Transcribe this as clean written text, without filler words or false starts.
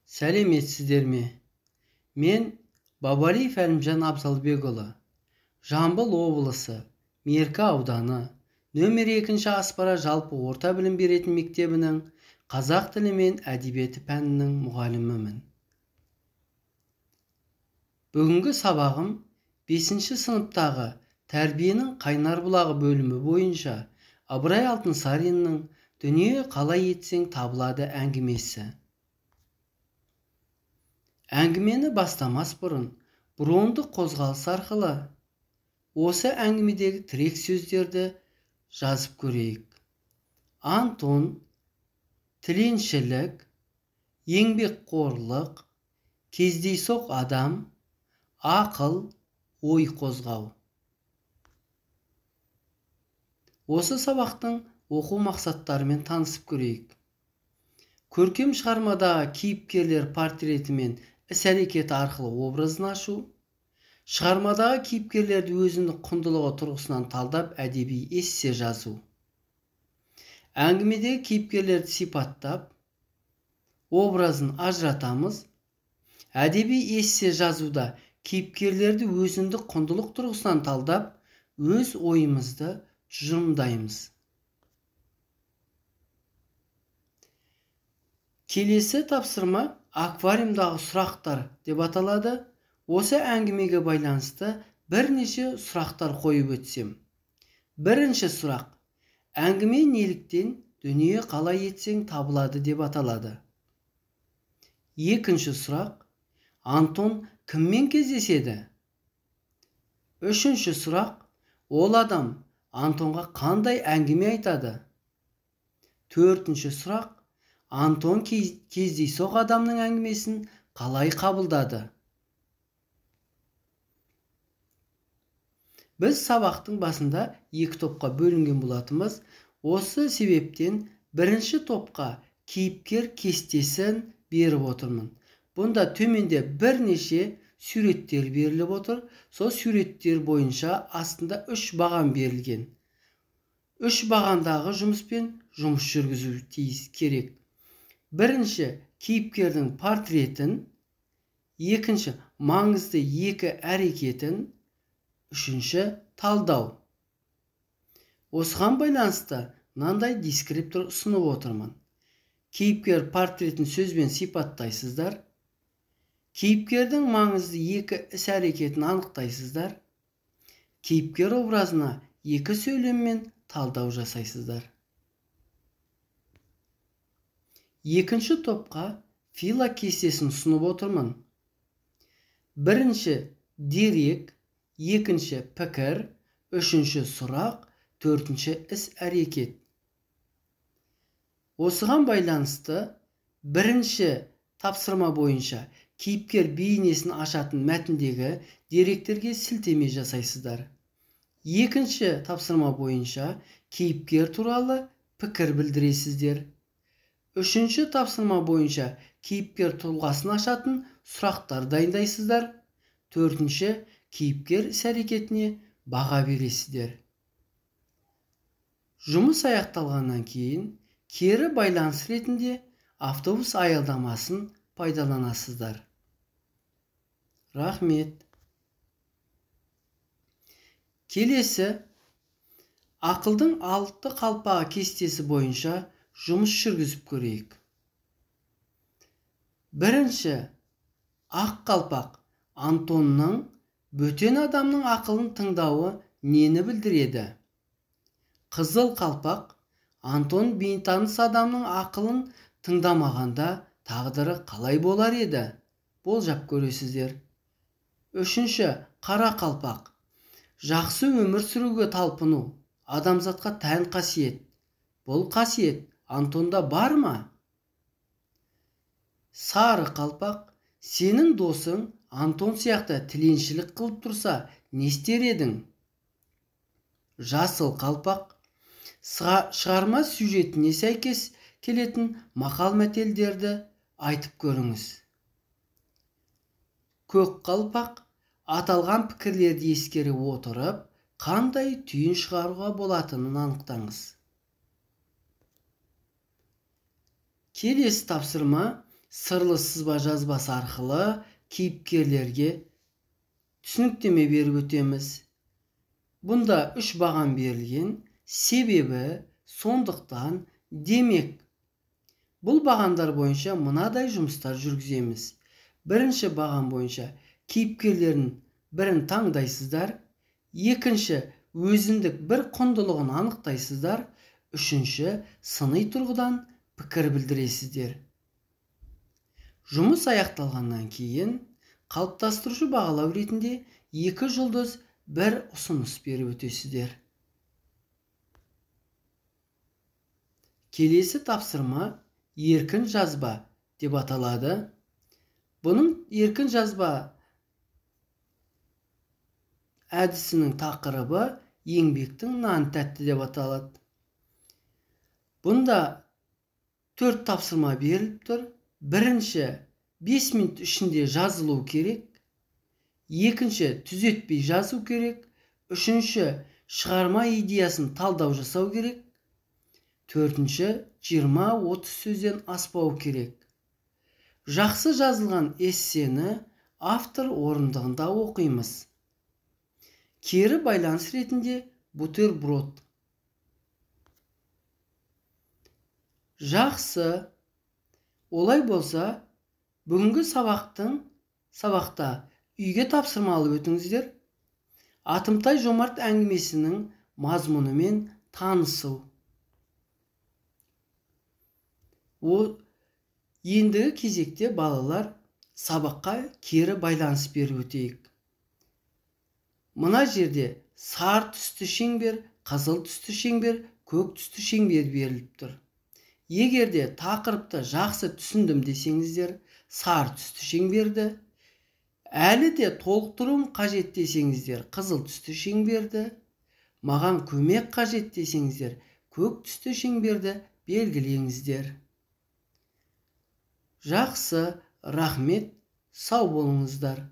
Сәлеметсіздер ме? Мен Бабалиев Әлімжан Абзалбекұлы. Жамбыл облысы, Меркі ауданы, нөмір 2 Аспара жалпы орта білім беретін мектебінің қазақ тілі мен әдебиеті пәнінің мұғалімімін. Бүгінгі сабағым 5 сыныптағы тәрбиенің қайнар бұлағы бөлімі бойынша Ыбырай Алтынсариннің «Дүние қалай етсең табылады» әңгімесі. Әңгімені бастамас бұрын брондық қозғалыс арқылы осы әңгімедегі тірек сөздерді жазып көрейік. Антон, тіленшілік, еңбекқорлық, кездейсоқ адам, ақыл, ой қозғау. Осы сабақтың оқу мақсаттарымен танысып көрейік. Көркем шығармадағы кейіпкерлер портреті мен іс-әрекеті арқылы образын ашу, шығармадағы кейіпкерлерді өзіндік құндылығы тұрғысынан талдап әдеби эссе жазу. Әңгімедегі кейіпкерлерді сипаттап, образын ажыратамыз. Әдеби эссе жазуда кейіпкерлерді өзіндік құндылық тұрғысынан талдап, өз ойымызды тұжырымдаймыз. Келесі тапсырма аквариумдағы сұрақтар деп аталады. Осы әңгімеге байланысты бірнеше сұрақтар қойып өтсем. Бірінші сұрақ: әңгіме неліктен дүние қалай етсең табылады деп аталады. Екінші сұрақ: Антон кіммен кездеседі? Үшінші сұрақ: ол адам Антонға қандай әңгіме айтады? Төртінші сұрақ: Антон кездейсоқ адамның әңгімесін қалай қабылдады? Біз сабақтың басында екі топқа бөлінген болатынбыз. Осы себептен бірінші топқа кейіпкер кестесін беріп отырмын. Бұнда төменде бірнеше суреттер беріліп отыр. Сол суреттер бойынша астында 3 баған берілген. 3 бағандағы жұмыспен жұмыс жүргізу керек. Бірінші кейіпкердің портретін, екінші маңызды 2 әрекетін, үшінші талдау. Осыған байланысты мынандай дескриптор ұсынып отырмын. Кейіпкер портретін сөзбен сипаттайсыздар. Кейіпкердің маңызды 2 іс-әрекетін анықтайсыздар. Кейіпкер образына 2 сөйлеммен талдау жасайсыздар. Екінші топқа фила кестесін ұсынып отырмын. Бірінші дерек, екінші пікір, үшінші сұрақ, төртінші іс-әрекет. Осыған байланысты бірінші тапсырма бойынша кейіпкер бейнесін ашатын мәтіндегі деректерге сілтеме жасайсыздар. Екінші тапсырма бойынша кейіпкер туралы пікір білдіресіздер. Үшінші тапсырма бойынша кейіпкер тұлғасын ашатын сұрақтар дайындайсыздар. Төртінші кейіпкер іс-әрекетіне баға бересіздер. Жұмыс аяқталғаннан кейін кері байланыс ретінде автобус аялдамасын пайдаланасыздар. Рахмет. Келесі ақылдың 6 қалпағы кестесі бойынша жұмыс жүргізіп көрейік. Бірінші, ақ қалпақ Антонның бөтен адамның ақылын тыңдауы нені білдіреді? Қызыл қалпақ Антон бейтаныс адамның ақылын тыңдамағанда тағдыры қалай болар еді? Болжап көресіздер. Үшінші, қара қалпақ жақсы өмір сүруге талпыну адамзатқа тән қасиет. Бұл қасиет Антонда бар ма? Сары қалпақ сенің досың Антон сияқты тіленшілік қылып тұрса, не істер едің? Жасыл қалпақ шығарма сюжетіне сәйкес келетін мақал-мәтелдерді айтып көріңіз. Көк қалпақ аталған пікірлерді ескере отырып, қандай түйін шығаруға болатынын анықтаңыз. Келесі тапсырма Sırlı sızba жазбасы арқылы кейіпкерлерге түсініктеме беріп өтеміз. Бұнда 3 баған берілген, себебі, сондықтан, демек. Бұл бағандар бойынша мынадай жұмыстар жүргіземіз. Бірінші баған бойынша кейіпкерлердің бірін таңдайсыздар, екінші өзіндік бір құндылығын анықтайсыздар, үшінші сыни тұрғыдан пікір білдіресіздер. Жұмыс аяқталғаннан кейін қалыптастырушы бағалау ретінде 2 жұлдыз бір ұсыныс беріп өтесіздер. Келесі тапсырма еркін жазба деп аталады. Бұның еркін жазба әдісінің тақырыбы еңбектің нан тәтті деп аталады. Бұнда 4 тапсырма беріліп тұр. Бірінші 5 минут ішінде жазылу керек. Екінші түзетпей жазу керек. Үшінші шығарма идеясын талдау жасау керек. Төртінші 20-30 сөзден аспау керек. Жақсы жазылған эссені автор орындығында оқимыз. Кері байланыс ретінде бутерброд. Жақсы. Олай болса, бүгінгі сабақта үйге тапсырма алып өтіңіздер. Атымтай Жомарт әңгімесінің мазмұнымен танысу. Ендігі кезекте балалар сабаққа кері байланыс беріп өтейік. Мына жерде сары түсті шеңбер, қызыл түсті шеңбер, көк түсті шеңбер беріліп тұр. Егерде тақырыпты жақсы түсіндім десеңіздер, сары түсті шеңберді, әлі де толықтыруым қажет десеңіздер, қызыл түсті шеңберді, маған көмек қажет десеңіздер, көк түсті шеңберді белгілеңіздер. Жақсы, рахмет, сау болыңыздар.